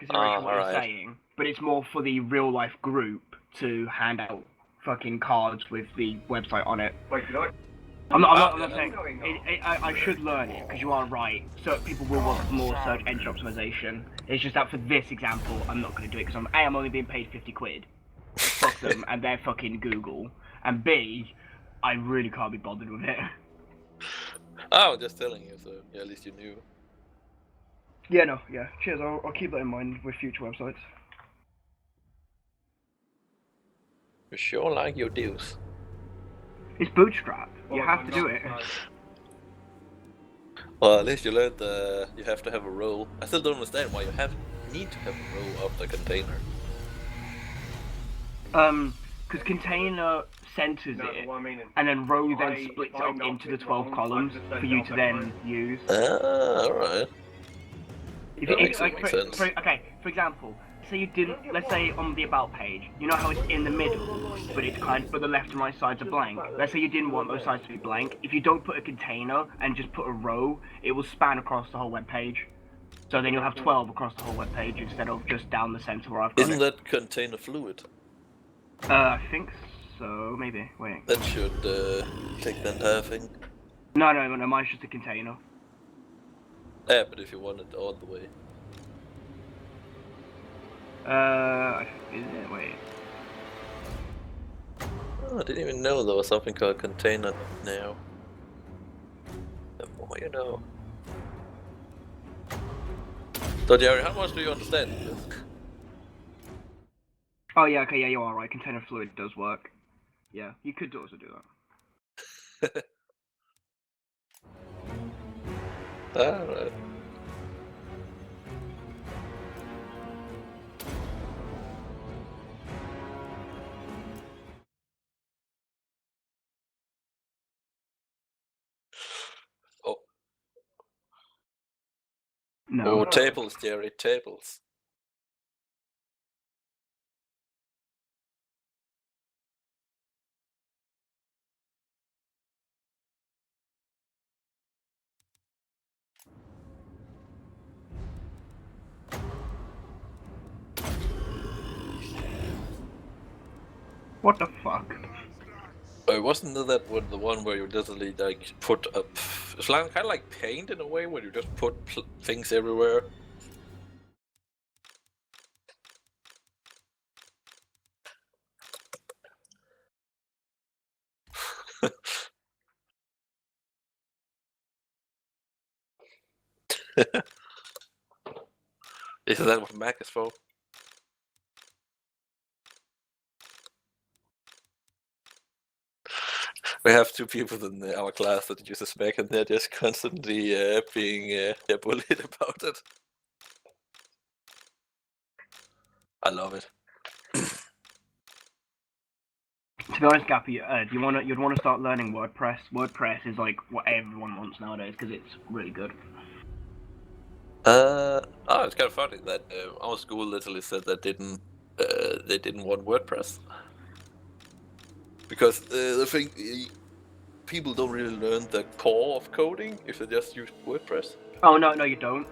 consideration what you're alright. saying, but it's more for the real life group to hand out fucking cards with the website on it. Wait, did I? I'm not saying I should learn it because you are right. So people will want more search engine optimization. It's just that for this example, I'm not going to do it because I'm only being paid 50 quid. Fuck them, and they're fucking Google. And B, I really can't be bothered with it. Oh, I'm just telling you, so yeah, at least you knew. Yeah, no, yeah. Cheers. I'll keep that in mind with future websites. You sure like your dues. It's Bootstrap. You have to do it. Well, at least you learned you have to have a row. I still don't understand why you need to have a row of the container. Because container centers it, and then row then splits it up into the 12 columns for you to then use. Alright. For example, say you didn't, let's say on the about page, you know how it's in the middle, but the left and right sides are blank. Let's say you didn't want those sides to be blank. If you don't put a container and just put a row, it will span across the whole web page. So then you'll have 12 across the whole web page instead of just down the center where I've got Isn't that container fluid? I think so, maybe. Wait. That should take the entire thing. No, mine's just a container. Yeah, but if you want it all the way. Is it? Wait. Oh, I didn't even know there was something called container now. The more you know. So Jerry, how much do you understand this? Oh yeah, okay, yeah, you are right. Container fluid does work. Yeah, you could also do that. Alright. Oh. No. Oh, tables, Jerry, tables. What the fuck? Wasn't that the one where you literally like put up? It's kind of like paint in a way, where you just put things everywhere. Isn't that what Mac is for? We have two people in our class that uses Mac, and they're just constantly being bullied about it. I love it. To be honest, Gappy, you'd want to start learning WordPress. WordPress is like what everyone wants nowadays because it's really good. It's kind of funny that our school literally said that they didn't want WordPress because the thing, people don't really learn the core of coding if they just use WordPress. Oh no, you don't.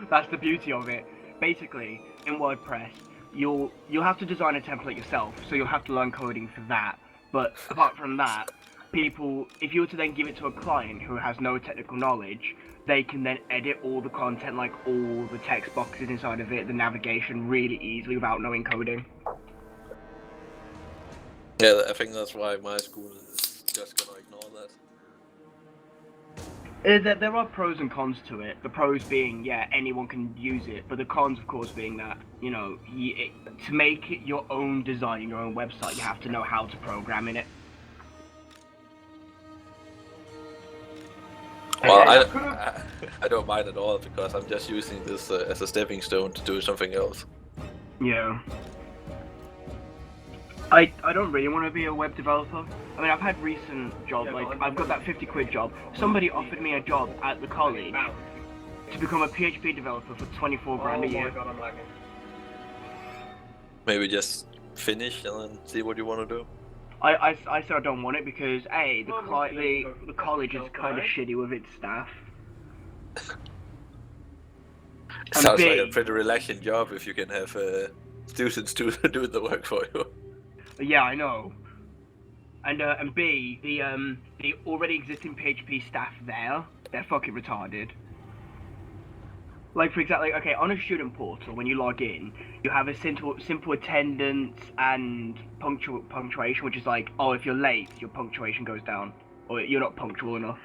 That's the beauty of it. Basically, in WordPress, you'll have to design a template yourself, so you'll have to learn coding for that. But apart from that, people, if you were to then give it to a client who has no technical knowledge, they can then edit all the content, like all the text boxes inside of it, the navigation really easily without knowing coding. Yeah, I think that's why my school is just gonna ignore that. There are pros and cons to it. The pros being, yeah, anyone can use it, but the cons, of course, being that, you know, to make it your own design, your own website, you have to know how to program in it. Well, I don't mind at all because I'm just using this as a stepping stone to do something else. Yeah. I don't really want to be a web developer. I mean, I've had recent jobs, like, I've got that 50 quid job. Somebody offered me a job at the college to become a PHP developer for 24 grand a year. Oh my god, I'm lagging. Maybe just finish and then see what you want to do. I said I don't want it because A, the college is kind of shitty with its staff. And Sounds B, like a pretty relaxing job if you can have students do the work for you. yeah, I know. And B, the already existing PHP staff there, they're fucking retarded. Like, for example, okay, on a student portal, when you log in, you have a simple attendance and punctuation, which is like, oh, if you're late, your punctuation goes down, or you're not punctual enough.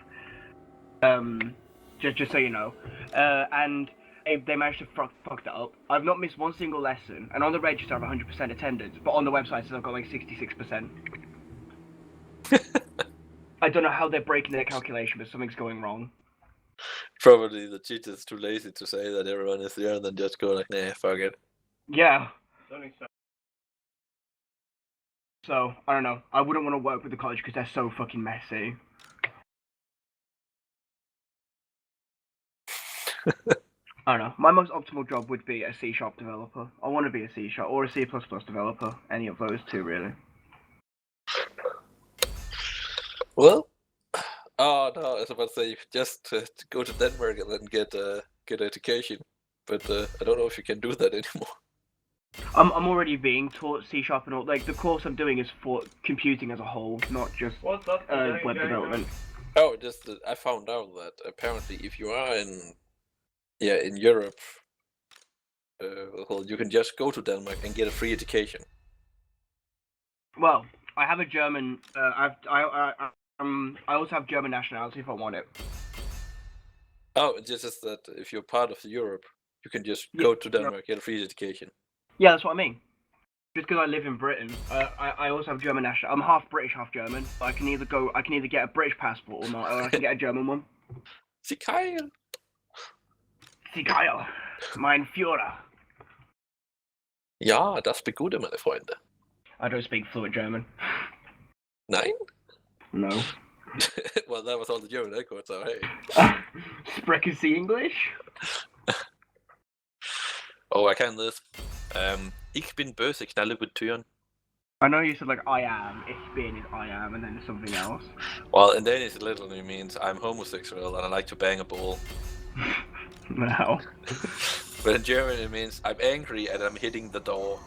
Just so you know. And they managed to fuck that up. I've not missed one single lesson, and on the register I have 100% attendance, but on the website it says I've got like 66%. I don't know how they're breaking their calculation, but something's going wrong. Probably the teacher's too lazy to say that everyone is there and then just go like, nah, fuck it. Yeah. So, I don't know. I wouldn't want to work with the college because they're so fucking messy. I don't know. My most optimal job would be a C# developer. I want to be a C# or a C++ developer. Any of those two, really. Well, oh no, I was about to say just to go to Denmark and then get education, but I don't know if you can do that anymore. I'm already being taught C# and all. Like, the course I'm doing is for computing as a whole, not just web development. Oh, just that I found out that apparently if you are in Europe, well, you can just go to Denmark and get a free education. Well, I have a German. I also have German nationality if I want it. Oh, it's just that if you're part of Europe, you can just go to Denmark, get a free education. Yeah, that's what I mean. Just because I live in Britain, I also have German national. I'm half British, half German. I can either get a British passport or not, or I can get a German one. Sie geil. Sie geil, mein Führer. Ja, das begute, meine Freunde. I don't speak fluent German. Nein? No. Well, that was all the German I got, so hey. Sprechen Sie English? Oh, I can this. Ich bin böse, knalle gut Türen. I know you said like I am, ich bin is I am, and then something else. Well, in Danish it literally means I'm homosexual and I like to bang a ball. No. But in German it means I'm angry and I'm hitting the door.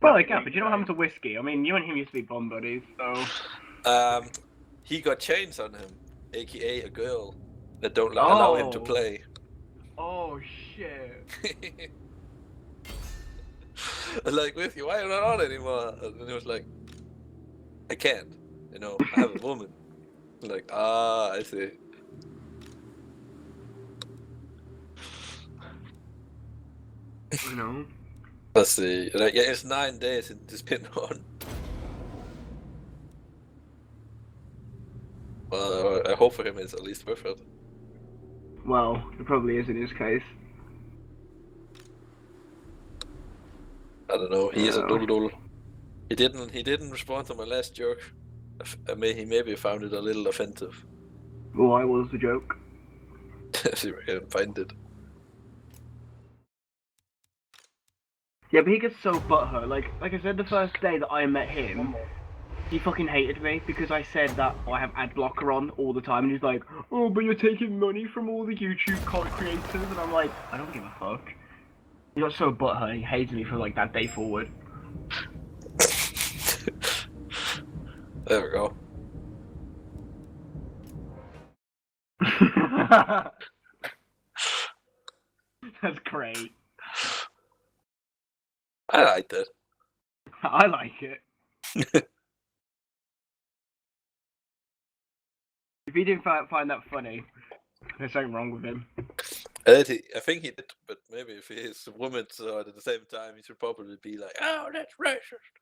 Well, like, but you know what happened to Whiskey? I mean, you and him used to be bomb buddies, so... He got chains on him, aka a girl, that don't allow him to play. Oh, shit. I was like, with you, why are you not on anymore? And he was like, I can't, I have a woman. I'm like, I see. No. Let's see, like, yeah, it's 9 days since it's been on. Well, I hope for him it's at least worth it. Well, it probably is in his case. I don't know. He is a doodle. He didn't respond to my last joke. He maybe found it a little offensive. Why was the joke? See if I can find it. Yeah, but he gets so butthurt. Like I said, the first day that I met him, he fucking hated me because I said that I have ad blocker on all the time, and he's like, "Oh, but you're taking money from all the YouTube content creators," and I'm like, I don't give a fuck. He got so butthurt, he hated me for like that day forward. There we go. That's great. I liked it. I like it. If he didn't find that funny, there's something wrong with him. I think he did, but maybe if he's a woman, so at the same time, he should probably be like, "Oh, that's racist."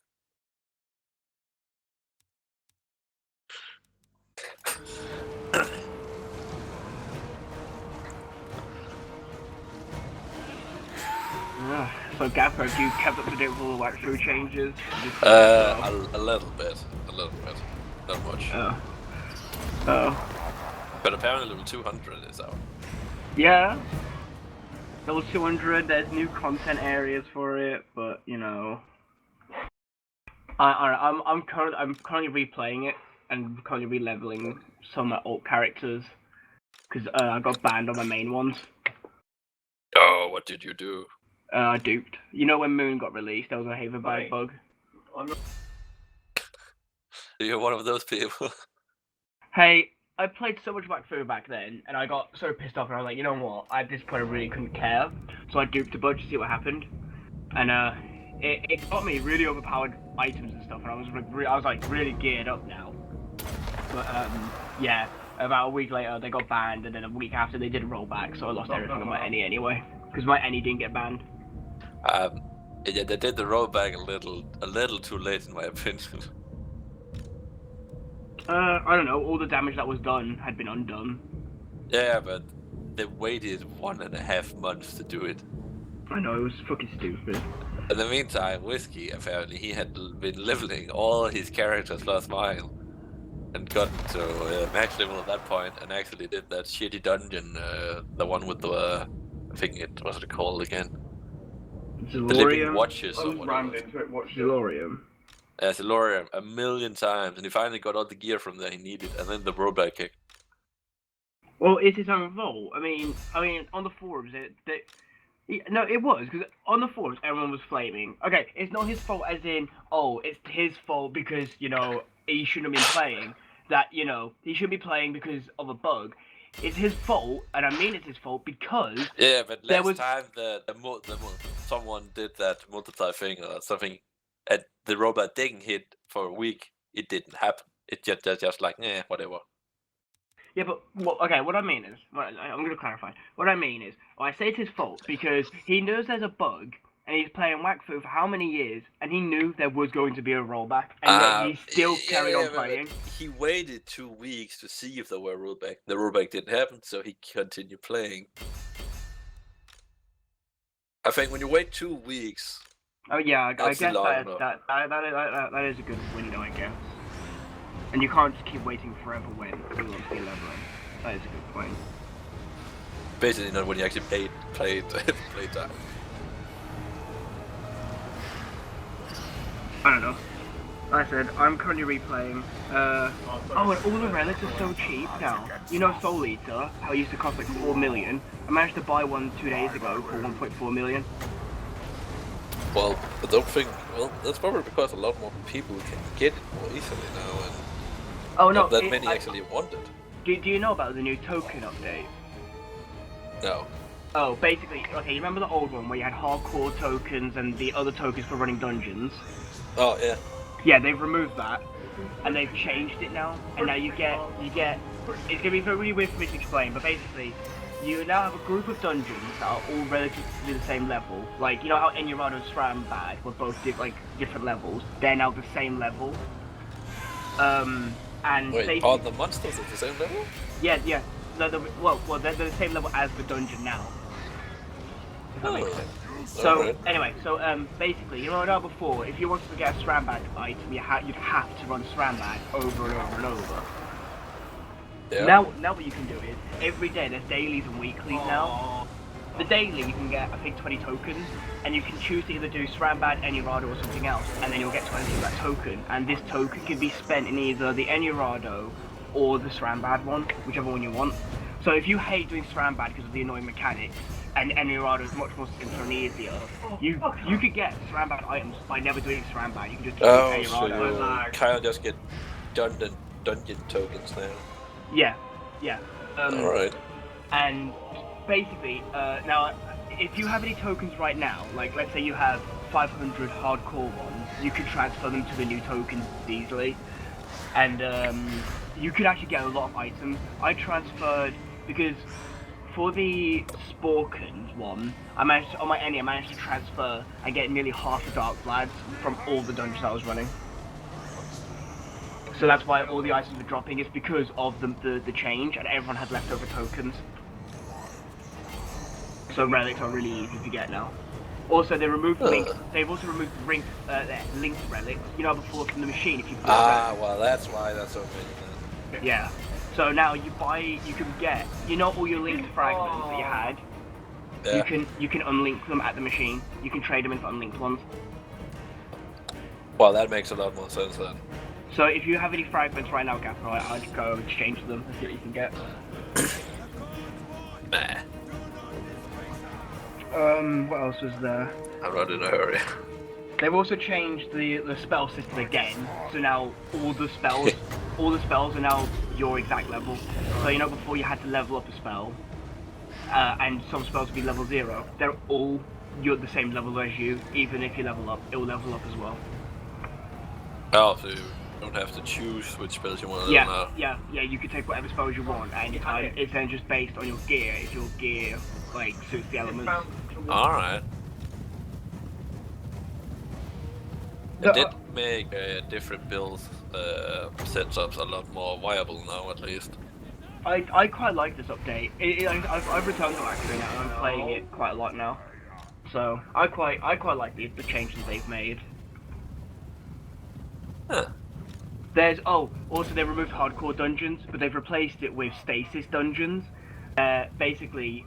So Gapper, have you kept up to date with all the like food changes? A little bit, not much. Oh. But apparently level 200 is out. Yeah. Level 200. There's new content areas for it, but I'm currently replaying it and currently re-leveling some alt characters because I got banned on my main ones. Oh, what did you do? I duped. You know when Moon got released, there was a Haven bag bug. You're one of those people. Hey, I played so much Black Food back then, and I got so pissed off, and I was like, you know what? At this point, I really couldn't care, so I duped a bunch to see what happened, and it got me really overpowered items and stuff, and I was like really geared up now. But yeah, about a week later they got banned, and then a week after they did a rollback, so I lost everything on my Any anyway, because my Any didn't get banned. Yeah, they did the rollback a little too late in my opinion. I don't know. All the damage that was done had been undone. Yeah, but they waited 1.5 months to do it. I know, it was fucking stupid. In the meantime, Whiskey, apparently, he had been leveling all his characters last mile and gotten to max level at that point and actually did that shitty dungeon, the one with the, I think what's it called again? The Living Watches or whatever. Zilorium. Zilorium 1,000,000 times, and he finally got all the gear from there he needed, and then the rollback kick. Well, it's his own fault. I mean, on the forums, no, it was because on the forums everyone was flaming. Okay, it's not his fault as in, oh, it's his fault because he shouldn't have been playing. That he shouldn't be playing because of a bug. It's his fault, and I mean it's his fault because but last time someone did that multiply thing or something, and the robot didn't hit for a week, it didn't happen. It just like whatever. Yeah, but what I mean is, I'm going to clarify. What I mean is, I say it's his fault because he knows there's a bug, and he's playing Wakfu for how many years, and he knew there was going to be a rollback, and yet he still carried on playing. He waited 2 weeks to see if there were a rollback. The rollback didn't happen, so he continued playing. I think when you wait 2 weeks... Oh yeah, I guess that is a good window, I guess. And you can't just keep waiting forever when you want to be leveling. That is a good point. Basically, not when you actually play time. I don't know. Like I said, I'm currently replaying. And all the relics are so cheap now. You know Soul Eater, how it used to cost like 4 million? I managed to buy one 2 days ago for 1.4 million. Well, I don't think... Well, that's probably because a lot more people can get it more easily now, and not that many actually want it. Do you know about the new token update? No. Oh, basically, okay, you remember the old one where you had hardcore tokens and the other tokens for running dungeons? Oh, yeah. Yeah, they've removed that, and they've changed it now, and now you get, it's gonna be very weird for me to explain, but basically, you now have a group of dungeons that are all relatively the same level. Like, you know how Enurado and Strambad were both different levels? They're now the same level. And wait, are the monsters at the same level? Yeah. They're the same level as the dungeon now. If that makes sense. So anyway, basically, you know how before, if you wanted to get a Strambad item, you'd have to run Strambad over and over and over. Yeah. Now what you can do is, every day, there's dailies and weeklies now. The daily, you can get, I think, 20 tokens, and you can choose to either do Strambad, Enurado, or something else, and then you'll get 20 of that token, and this token can be spent in either the Enurado or the Strambad one, whichever one you want. So if you hate doing Strambad because of the annoying mechanics, and Enurado is much more simpler and easier, you could get Strambad items by never doing Strambad. You can just do Enurado. So you kind of just get dungeon tokens now. Yeah. Alright. And basically, now, if you have any tokens right now, like let's say you have 500 hardcore ones, you could transfer them to the new tokens easily. And you could actually get a lot of items. I transferred, because for the Sporkins one, on my Any, I managed to transfer and get nearly half the Dark Vlads from all the dungeons I was running. So that's why all the items were dropping, is because of the change, and everyone had leftover tokens. So relics are really easy to get now. Also, they removed they've also removed linked relics. You know, before from the machine, if you put well, that's why that's so many then. Yeah. So now you can get, all your linked fragments that you had. Yeah. You can unlink them at the machine. You can trade them in for unlinked ones. Well, that makes a lot more sense then. So if you have any fragments right now, Gaffer, I'd go exchange them and see what you can get. Nah, What else was there? I'm not in a hurry. They've also changed the spell system again. So now all the spells are now your exact level. So you know before you had to level up a spell, and some spells would be level 0. They're all you're at the same level as you. Even if you level up, it will level up as well. Oh, so you don't have to choose which spells you want to level now. Yeah. You can take whatever spells you want at any time. It's then just based on your gear. If your gear like suits the elements. All right. It did make different build setups a lot more viable now, at least. I quite like this update. I've returned to actually now. I'm playing it quite a lot now, so I quite like the changes they've made. Huh. There's also they removed hardcore dungeons, but they've replaced it with stasis dungeons. Basically,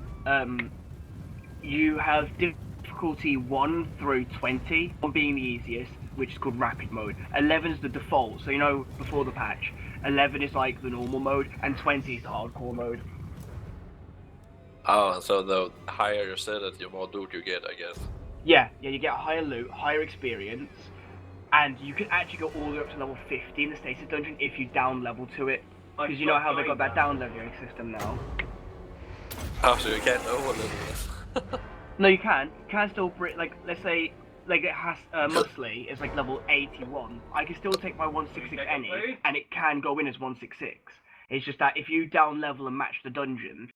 you have difficulty 1 through 20, 1 being the easiest, which is called rapid mode. 11 is the default, so you know before the patch. 11 is like the normal mode, and 20 is the hardcore mode. Oh, so the higher you set it, the more loot you get, I guess. Yeah, you get higher loot, higher experience, and you can actually go all the way up to level 50 in the stasis dungeon if you down level to it. Because you know how they got that down leveling system now. Oh, so you can't over level this. No, you can. You can still like let's say like it has Musly is like level 81. I can still take my 166 any, and it can go in as 166. It's just that if you down level and match the dungeons,